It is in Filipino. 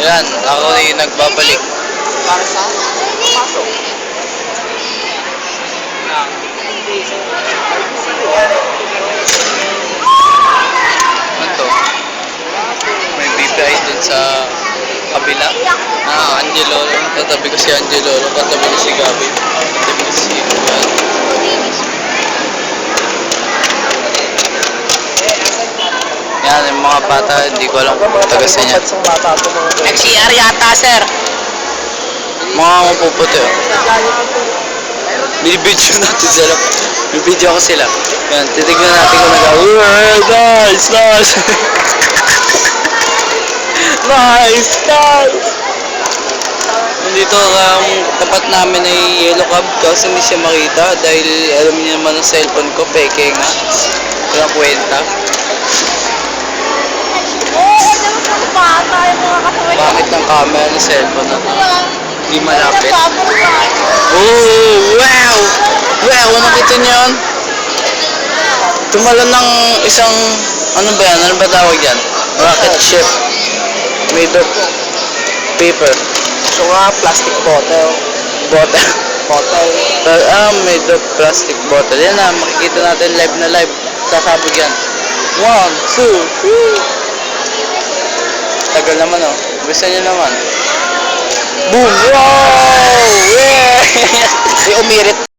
Yan, ako yung nagbabalik. Para sa pasok. Ano to? May BPI dun sa kabila. Angelo. Katabi ko si Angelo. Katabi ko si Gabi. Katabi ko si Juan. Yan, yung mga bata, hindi ko alam kung taga sa niya. NCR yata, sir. Mga mapuputi, oh. Binibidyo natin sila. Binibidyo ko sila. Yan, titignan natin kung nice, nice. Nice, nice. Nandito tapat namin ay yellow cab kasi hindi siya makita dahil alam niyo naman ang cellphone ko, peke nga. Walang kwenta. Bakit ng camera ng cellphone na hindi malapit? Oh, wow! Wow, nakita niyo yun? Tumalon ng isang, ano ba yan? Ano ba tawag yan? Rocket ship. Made of paper. So nga, plastic bottle. Bottle. Bottle. Made of plastic bottle. Yan na, makikita natin live na live. Sasabog yan. 1, 2, 3. Tagal naman, oh. Gusto niyo naman. Boom! Wow! Yeah! Umirit.